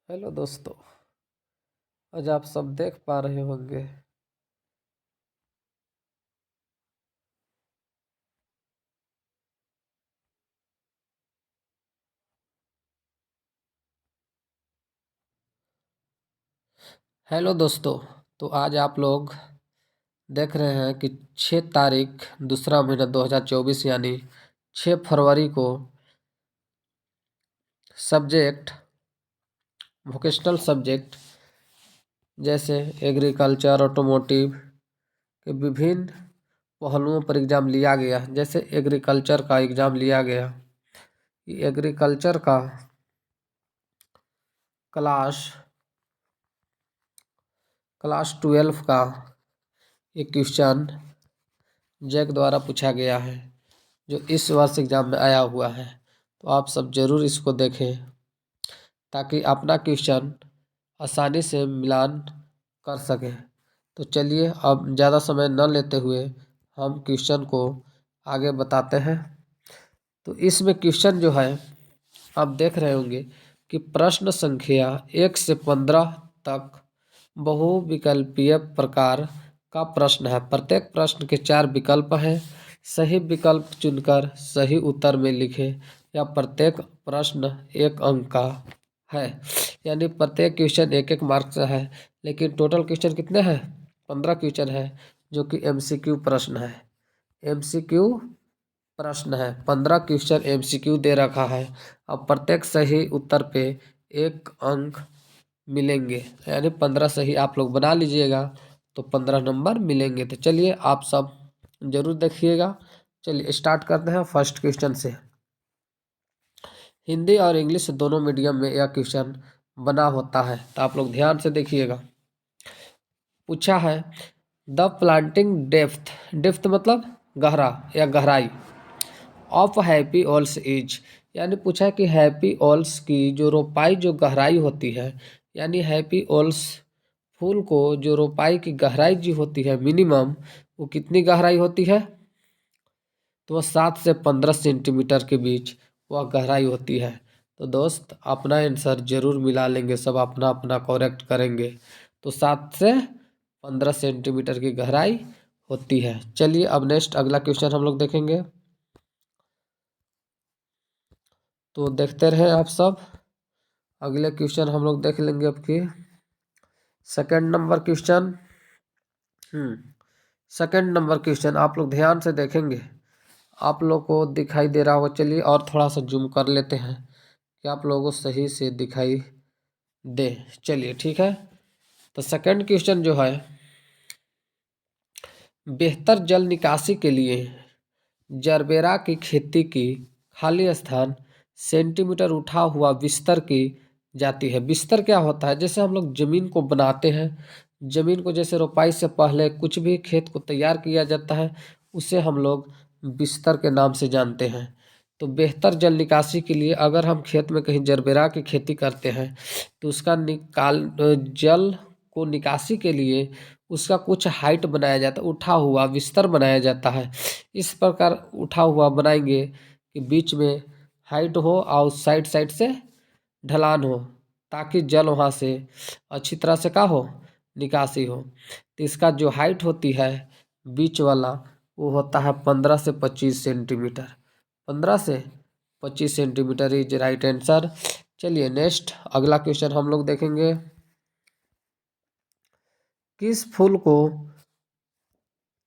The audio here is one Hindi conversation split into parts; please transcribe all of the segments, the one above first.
हेलो दोस्तों। आज आप सब देख पा रहे होंगे हेलो दोस्तों। तो आज आप लोग देख रहे हैं कि 6 तारीख दूसरा महीना 2024 यानी 6 फरवरी को सब्जेक्ट वोकेशनल सब्जेक्ट जैसे एग्रीकल्चर ऑटोमोटिव के विभिन्न पहलुओं पर एग्ज़ाम लिया गया। जैसे एग्रीकल्चर का एग्ज़ाम लिया गया। एग्रीकल्चर का क्लास क्लास 12 का एक क्वेश्चन जैक द्वारा पूछा गया है, जो इस वर्ष एग्जाम में आया हुआ है। तो आप सब जरूर इसको देखें ताकि अपना क्वेश्चन आसानी से मिलान कर सकें। तो चलिए अब ज़्यादा समय न लेते हुए हम क्वेश्चन को आगे बताते हैं। तो इसमें क्वेश्चन जो है आप देख रहे होंगे कि प्रश्न संख्या 1 से 15 तक बहुविकल्पीय प्रकार का प्रश्न है। प्रत्येक प्रश्न के 4 विकल्प हैं। सही विकल्प चुनकर सही उत्तर में लिखें। या प्रत्येक प्रश्न 1 अंक का है, यानी प्रत्येक क्वेश्चन 1-1 मार्क्स का है। लेकिन टोटल क्वेश्चन कितने हैं? 15 क्वेश्चन है, जो कि एमसीक्यू प्रश्न है। एमसीक्यू प्रश्न है, 15 क्वेश्चन एमसीक्यू दे रखा है। अब प्रत्येक सही उत्तर पे 1 अंक मिलेंगे, यानी 15 सही आप लोग बना लीजिएगा तो 15 नंबर मिलेंगे। तो चलिए आप सब जरूर देखिएगा। चलिए स्टार्ट करते हैं फर्स्ट क्वेश्चन से। हिंदी और इंग्लिश दोनों मीडियम में यह क्वेश्चन बना होता है, तो आप लोग ध्यान से देखिएगा। पूछा है द प्लांटिंग डेप्थ, डेप्थ मतलब गहरा या गहराई, ऑफ हैप्पी ऑल्स इज, यानी पूछा है कि हैप्पी ऑल्स की जो रोपाई जो गहराई होती है, यानी हैप्पी ऑल्स फूल को जो रोपाई की गहराई जो होती है मिनिमम, वो कितनी गहराई होती है? तो वह 7 से 15 सेंटीमीटर के बीच वह गहराई होती है। तो दोस्त अपना आंसर जरूर मिला लेंगे, सब अपना अपना करेक्ट करेंगे। तो 7 से 15 सेंटीमीटर की गहराई होती है। चलिए अब नेक्स्ट अगला क्वेश्चन हम लोग देखेंगे। तो देखते रहे आप सब। अगले क्वेश्चन हम लोग देख लेंगे आपके second number question. Second number question आप लोग ध्यान से देखेंगे, आप लोग को दिखाई दे रहा होगा। चलिए और थोड़ा सा जूम कर लेते हैं कि आप लोगों को सही से दिखाई दे। चलिए ठीक है। तो सेकंड क्वेश्चन जो है, बेहतर जल निकासी के लिए जरबेरा की खेती की खाली स्थान सेंटीमीटर उठा हुआ बिस्तर की जाती है। बिस्तर क्या होता है? जैसे हम लोग जमीन को बनाते हैं, जमीन को जैसे रोपाई से पहले कुछ भी खेत को तैयार किया जाता है, उसे हम लोग बिस्तर के नाम से जानते हैं। तो बेहतर जल निकासी के लिए अगर हम खेत में कहीं जरबेरा की खेती करते हैं, तो उसका जल को निकासी के लिए उसका कुछ हाइट बनाया जाता है, उठा हुआ बिस्तर बनाया जाता है। इस प्रकार उठा हुआ बनाएंगे कि बीच में हाइट हो और साइड साइड से ढलान हो, ताकि जल वहाँ से अच्छी तरह से का हो, निकासी हो। तो इसका जो हाइट होती है बीच वाला, वो होता है 15 से 25 सेंटीमीटर। 15 से 25 सेंटीमीटर इज राइट आंसर। चलिए नेक्स्ट अगला क्वेश्चन हम लोग देखेंगे। किस फूल को,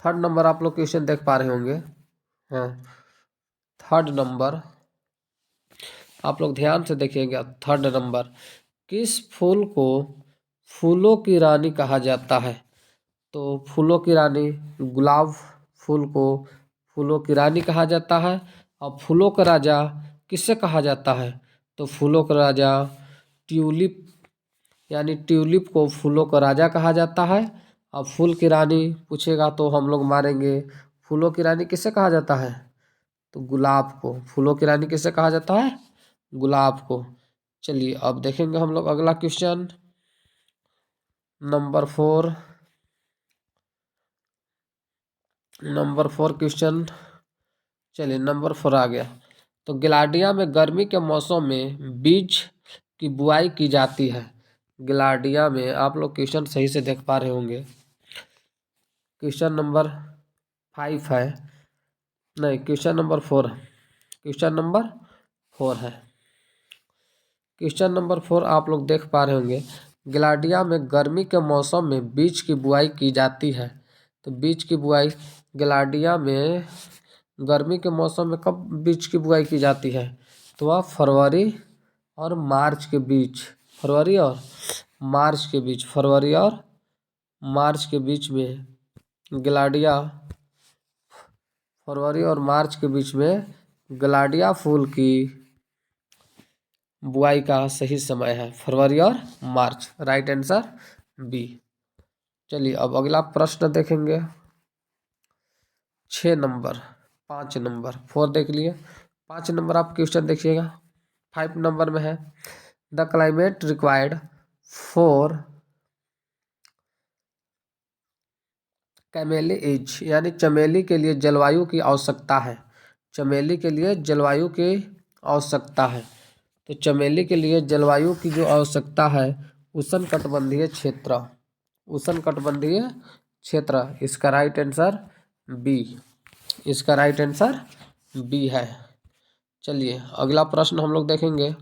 थर्ड नंबर आप लोग क्वेश्चन देख पा रहे होंगे। हाँ, थर्ड नंबर आप लोग ध्यान से देखिएगा। थर्ड नंबर, किस फूल को फूलों की रानी कहा जाता है? तो फूलों की रानी, गुलाब फूल को फूलों की रानी कहा जाता है। और फूलों का राजा किसे कहा जाता है? तो फूलों का राजा ट्यूलिप, यानी ट्यूलिप को फूलों का राजा कहा जाता है। अब फूल की रानी पूछेगा तो हम लोग मारेंगे, फूलों की रानी किसे कहा जाता है? तो गुलाब को। फूलों की रानी किसे कहा जाता है? गुलाब को। चलिए अब देखेंगे हम लोग अगला क्वेश्चन नंबर 4। नंबर 4 क्वेश्चन, चलिए नंबर 4 आ गया। तो गिलाडिया में गर्मी के मौसम में बीज की बुआई की जाती है। गिलाडिया में आप लोग क्वेश्चन सही से देख पा रहे होंगे। क्वेश्चन नंबर 5 है, नहीं क्वेश्चन नंबर 4 है। क्वेश्चन नंबर 4 है। क्वेश्चन नंबर 4 आप लोग देख पा रहे होंगे। गिलाडिया में गर्मी के मौसम में बीज की बुआई की जाती है। तो बीज की बुआई गिलाडिया में गर्मी के मौसम में कब बीज की बुआई की जाती है? तो वह फरवरी और मार्च के बीच, फरवरी और मार्च के बीच, फरवरी और मार्च के बीच में गिलाडिया, फरवरी और मार्च के बीच में गिलाडिया फूल की बुआई का सही समय है फरवरी और मार्च। Right answer B. चलिए अब अगला प्रश्न देखेंगे। 6 नंबर, 5 नंबर, 4 देख लिए, 5 नंबर आप क्वेश्चन देखिएगा। 5 नंबर में है the climate required for camellia as, यानी चमेली के लिए जलवायु की आवश्यकता है। चमेली के लिए जलवायु की आवश्यकता है। तो चमेली के लिए जलवायु की जो आवश्यकता है उष्णकटिबंधीय क्षेत्र, उष्णकटिबंधीय क्षेत्र। इसका राइट आंसर बी, इसका राइट आंसर बी है। चलिए अगला प्रश्न हम लोग देखेंगे।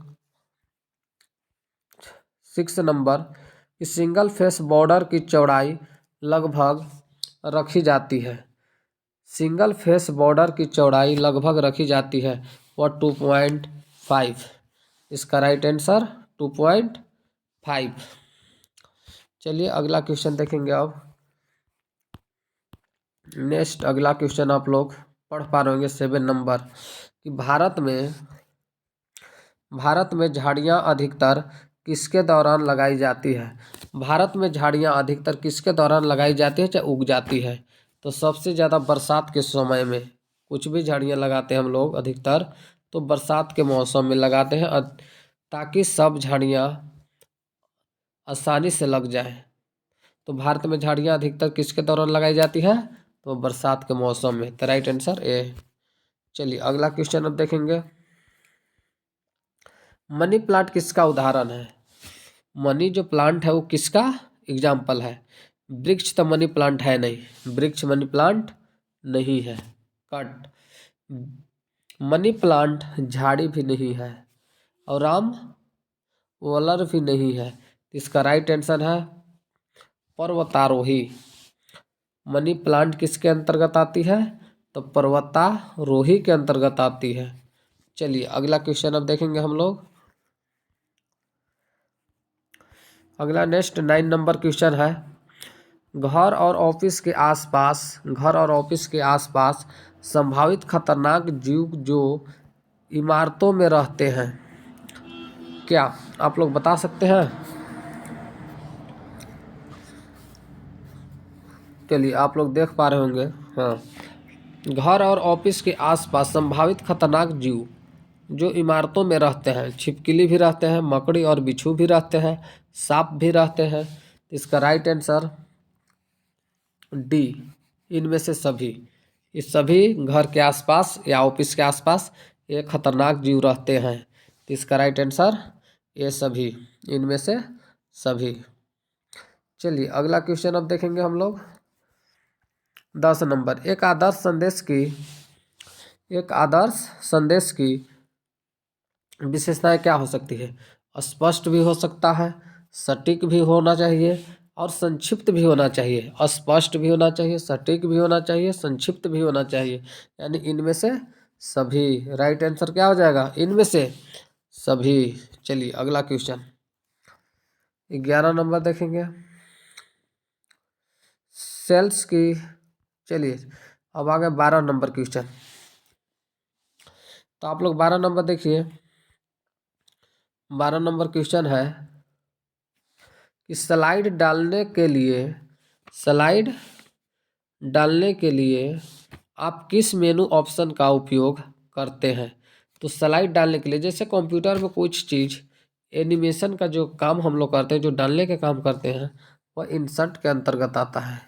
6 नंबर कि सिंगल फेस बॉर्डर की चौड़ाई लगभग रखी जाती है। सिंगल फेस बॉर्डर की चौड़ाई लगभग रखी जाती है वह 2.5। इसका राइट आंसर 2.5। चलिए अगला क्वेश्चन देखेंगे। अब नेक्स्ट अगला क्वेश्चन आप लोग पढ़ पा रहे होंगे 7 नंबर कि भारत में झाड़ियाँ अधिकतर किसके दौरान लगाई जाती है? भारत में झाड़ियाँ अधिकतर किसके दौरान लगाई जाती है चाहे उग जाती है? तो सबसे ज़्यादा बरसात के समय में कुछ भी झाड़ियाँ लगाते हैं हम लोग अधिकतर तो बरसात के मौसम में लगाते हैं ताकि सब झाड़ियाँ आसानी से लग जाए। तो भारत में झाड़ियाँ अधिकतर किसके दौरान लगाई जाती है? तो बरसात के मौसम में। तो राइट आंसर ए। चलिए अगला क्वेश्चन अब देखेंगे। मनी प्लांट किसका उदाहरण है? मनी जो प्लांट है वो किसका एग्जाम्पल है? वृक्ष तो मनी प्लांट है नहीं, वृक्ष मनी प्लांट नहीं है। कट। मनी प्लांट झाड़ी भी नहीं है और राम वॉलर भी नहीं है। इसका राइट आंसर है पर्वतारोही। मनी प्लांट किसके अंतर्गत आती है? तो पर्वतारोही के अंतर्गत आती है। चलिए अगला क्वेश्चन अब देखेंगे हम लोग। अगला नेक्स्ट 9 नंबर क्वेश्चन है घर और ऑफिस के आसपास संभावित खतरनाक जीव जो इमारतों में रहते हैं, क्या आप लोग बता सकते हैं? चलिए आप लोग देख पा रहे होंगे। हाँ, घर और ऑफिस के आसपास संभावित खतरनाक जीव जो इमारतों में रहते हैं, छिपकली भी रहते हैं, मकड़ी और बिच्छू भी रहते हैं, सांप भी रहते हैं। इसका राइट आंसर डी, इनमें से सभी। इस सभी घर के आसपास या ऑफिस के आसपास ये खतरनाक जीव रहते हैं। तो इसका राइट आंसर ये सभी, इनमें से सभी। चलिए अगला क्वेश्चन अब देखेंगे हम लोग। 10 नंबर एक आदर्श संदेश की विशेषताएं क्या हो सकती है? स्पष्ट भी हो सकता है, सटीक भी होना चाहिए और संक्षिप्त भी होना चाहिए। स्पष्ट भी होना चाहिए, सटीक भी होना चाहिए, संक्षिप्त भी होना चाहिए, यानी इनमें से सभी। राइट आंसर क्या हो जाएगा? इनमें से सभी। चलिए अगला क्वेश्चन 11 नंबर देखेंगे सेल्स की। चलिए अब आ गए 12 नंबर क्वेश्चन। तो आप लोग 12 नंबर देखिए। 12 नंबर क्वेश्चन है कि स्लाइड डालने के लिए आप किस मेनू ऑप्शन का उपयोग करते हैं? तो स्लाइड डालने के लिए जैसे कंप्यूटर में कुछ चीज़ एनिमेशन का जो काम हम लोग करते हैं, जो डालने के काम करते हैं, वह इंसर्ट के अंतर्गत आता है।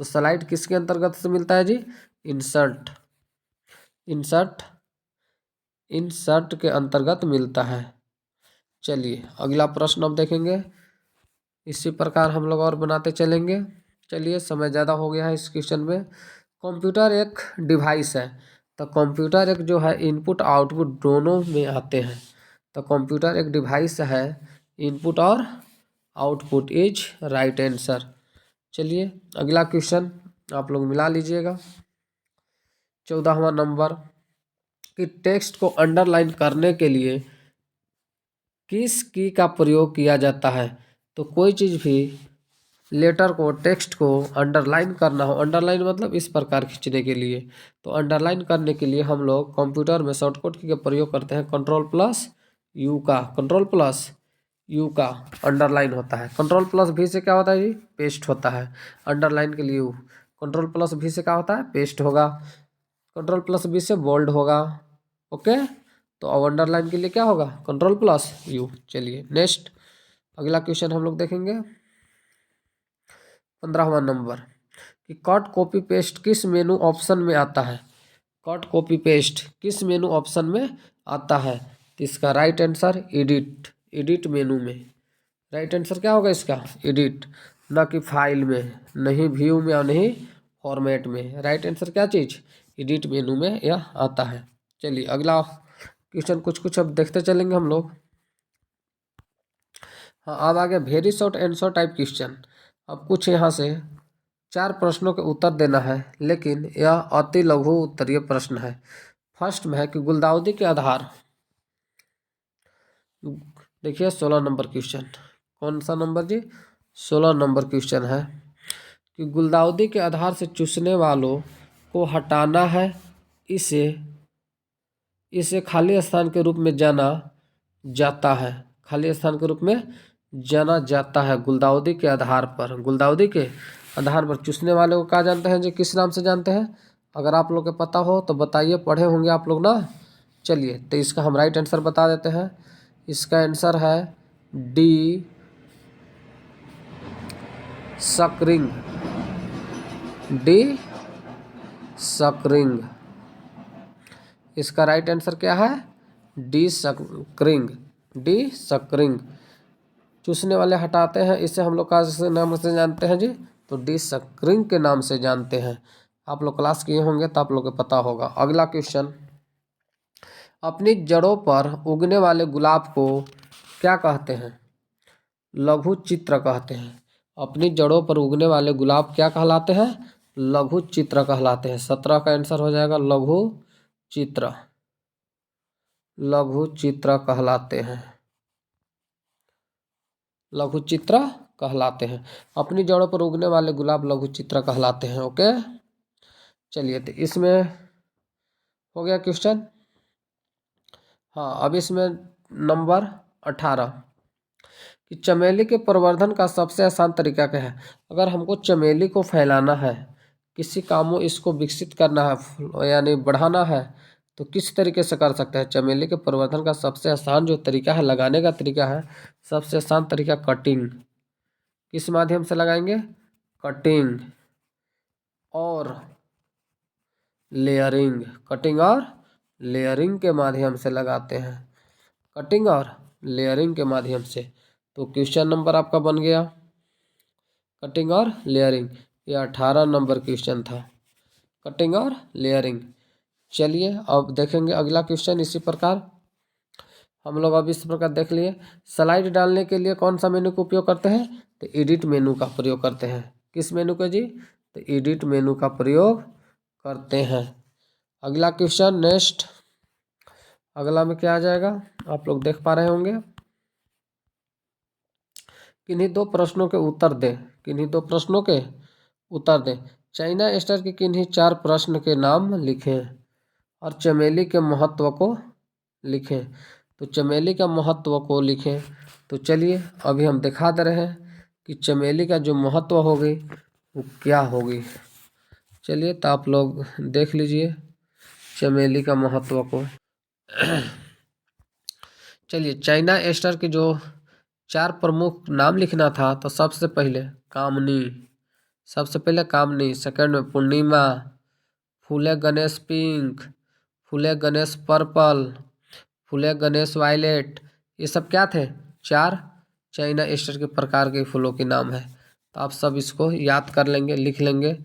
तो स्लाइड किसके अंतर्गत से मिलता है जी? इंसर्ट, इंसर्ट, इंसर्ट के अंतर्गत मिलता है। चलिए अगला प्रश्न अब देखेंगे। इसी प्रकार हम लोग और बनाते चलेंगे। चलिए समय ज़्यादा हो गया है इस क्वेश्चन में। कंप्यूटर एक डिवाइस है, तो कंप्यूटर एक जो है इनपुट आउटपुट दोनों में आते हैं, तो कंप्यूटर एक डिवाइस है, इनपुट और आउटपुट इज राइट आंसर। चलिए अगला क्वेश्चन आप लोग मिला लीजिएगा। 14वां नंबर कि टेक्स्ट को अंडरलाइन करने के लिए किस की का प्रयोग किया जाता है। तो कोई चीज़ भी लेटर को टेक्स्ट को अंडरलाइन करना हो, अंडरलाइन मतलब इस प्रकार खींचने के लिए, तो अंडरलाइन करने के लिए हम लोग कंप्यूटर में शॉर्टकट की का प्रयोग करते हैं कंट्रोल प्लस यू का। कंट्रोल प्लस यू का अंडरलाइन होता है। कंट्रोल प्लस भी से क्या होता है जी, पेस्ट होता है। अंडरलाइन के लिए यू, कंट्रोल प्लस भी से क्या होता है, पेस्ट होगा। कंट्रोल प्लस बी से बोल्ड होगा। ओके, तो अब अंडरलाइन के लिए क्या होगा, कंट्रोल प्लस यू। चलिए नेक्स्ट अगला क्वेश्चन हम लोग देखेंगे। 15वां नंबर कि कट कॉपी पेस्ट किस मेनू ऑप्शन में आता है। कट कॉपी पेस्ट किस मेनू ऑप्शन में आता है, तो इसका right answer edit, edit menu में। राइट आंसर क्या होगा इसका, एडिट, ना कि फाइल में, नहीं व्यू में और नहीं फॉर्मेट में। राइट आंसर क्या चीज़, एडिट मेनू में यह आता है। चलिए अगला क्वेश्चन कुछ कुछ अब देखते चलेंगे हम लोग। हाँ अब आ गया very short answer type question. अब कुछ यहाँ से 4 प्रश्नों के उत्तर देना है, लेकिन यह अति लघु उत्तरीय प्रश्न है। फर्स्ट में है कि गुलदाउदी के आधार, देखिए 16 नंबर क्वेश्चन, कौन सा नंबर जी, 16 नंबर क्वेश्चन है कि गुलदाउदी के आधार से चूसने वालों को हटाना है, इसे इसे खाली स्थान के रूप में जाना जाता है, खाली स्थान के रूप में जाना जाता है। गुलदाउदी के आधार पर, गुलदाउदी के आधार पर चूसने वाले को क्या जानते हैं जी, किस नाम से जानते हैं, अगर आप लोग को पता हो तो बताइए, पढ़े होंगे आप लोग ना। चलिए तो इसका हम राइट आंसर बता देते हैं। इसका आंसर है डी सकरिंग, डी सकरिंग। इसका राइट आंसर क्या है, डी सकरिंग, डी सकरिंग। चूसने वाले हटाते हैं, इसे हम लोग का नाम से जानते हैं जी, तो डी सकरिंग के नाम से जानते हैं। आप लोग क्लास किए होंगे तो आप लोग को पता होगा। अगला क्वेश्चन, अपनी जड़ों पर उगने वाले गुलाब को क्या कहते हैं, लघु चित्र कहते हैं। अपनी जड़ों पर उगने वाले गुलाब क्या कहलाते हैं, लघु चित्र कहलाते हैं। 17 का आंसर हो जाएगा लघु चित्र, लघु चित्र कहलाते हैं, लघु चित्र कहलाते हैं। अपनी जड़ों पर उगने वाले गुलाब लघु चित्र कहलाते हैं। ओके, चलिए तो इसमें हो गया क्वेश्चन। हाँ अब इसमें नंबर 18 कि चमेली के प्रवर्धन का सबसे आसान तरीका क्या है। अगर हमको चमेली को फैलाना है, किसी कामों इसको विकसित करना है यानी बढ़ाना है, तो किस तरीके से कर सकते हैं। चमेली के प्रवर्धन का सबसे आसान जो तरीका है, लगाने का तरीका है, सबसे आसान तरीका कटिंग। किस माध्यम से लगाएंगे, कटिंग और लेयरिंग, कटिंग और लेयरिंग के माध्यम से लगाते हैं, कटिंग और लेयरिंग के माध्यम से। तो क्वेश्चन नंबर आपका बन गया कटिंग और लेयरिंग। ये 18 नंबर क्वेश्चन था, कटिंग और लेयरिंग। चलिए अब देखेंगे अगला क्वेश्चन। इसी प्रकार हम लोग अब इस प्रकार देख लिए। स्लाइड डालने के लिए कौन सा मेनू का उपयोग करते हैं, तो एडिट मेनू का प्रयोग करते हैं। किस मेनू का जी, तो एडिट मेनू का प्रयोग करते हैं। अगला क्वेश्चन नेक्स्ट, अगला में क्या आ जाएगा आप लोग देख पा रहे होंगे। किन्हीं 2 प्रश्नों के उत्तर दें, किन्हीं 2 प्रश्नों के उत्तर दें। चाइना एस्टर के किन्हीं 4 प्रश्न के नाम लिखें और चमेली के महत्व को लिखें। तो चमेली का महत्व को लिखें। तो चलिए अभी हम दिखा दे रहे हैं कि चमेली का जो महत्व होगी वो क्या होगी। चलिए तो आप लोग देख लीजिए चमेली का महत्व को। चलिए चाइना एस्टर के जो 4 प्रमुख नाम लिखना था, तो सबसे पहले कामनी, सबसे पहले कामनी, सेकंड में पूर्णिमा, फूले गणेश पिंक, फूले गणेश पर्पल, फूले गणेश वायलेट, ये सब क्या थे? 4 चाइना ईस्टर के प्रकार के फूलों के नाम है। तो आप सब इसको याद कर लेंगे, लिख लेंगे।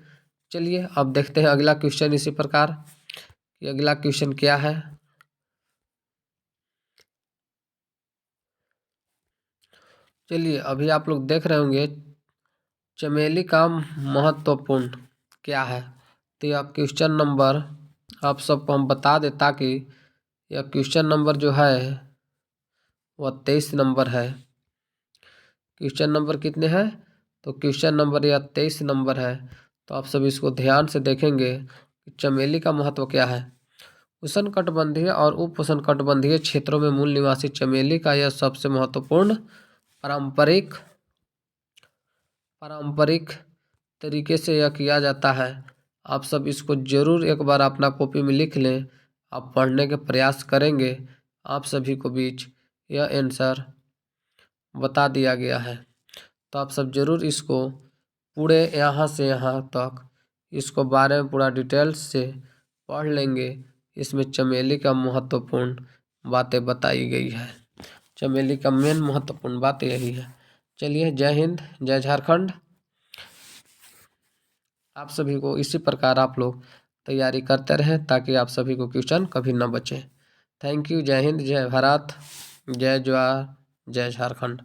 चलिए अब देखते हैं अगला क्वेश्चन इसी प्रकार कि अगला क्वेश्चन क्या है। चलिए अभी आप लोग देख रहे होंगे चमेली का महत्वपूर्ण क्या है। तो यह क्वेश्चन नंबर आप सबको हम बता दें ताकि यह क्वेश्चन नंबर जो है वह 23 नंबर है। क्वेश्चन नंबर कितने हैं? तो क्वेश्चन नंबर यह 23 नंबर है। तो आप सब इसको ध्यान से देखेंगे कि चमेली का महत्व क्या है। उष्णकटिबंधीय और उपोष्णकटिबंधीय क्षेत्रों में मूल निवासी चमेली का यह सबसे महत्वपूर्ण पारंपरिक तरीके से यह किया जाता है। आप सब इसको जरूर एक बार अपना कॉपी में लिख लें। आप पढ़ने के प्रयास करेंगे। आप सभी को बीच यह आंसर बता दिया गया है। तो आप सब जरूर इसको पूरे यहाँ से यहाँ तक इसको बारे में पूरा डिटेल्स से पढ़ लेंगे। इसमें चमेली का महत्वपूर्ण बातें बताई गई है। चमेली का मेन महत्वपूर्ण बात यही है। चलिए जय हिंद, जय झारखंड। आप सभी को इसी प्रकार आप लोग तैयारी करते रहें ताकि आप सभी को क्वेश्चन कभी न बचे। Thank you. जय हिंद, जय भारत, जय जवाहर, जय झारखंड।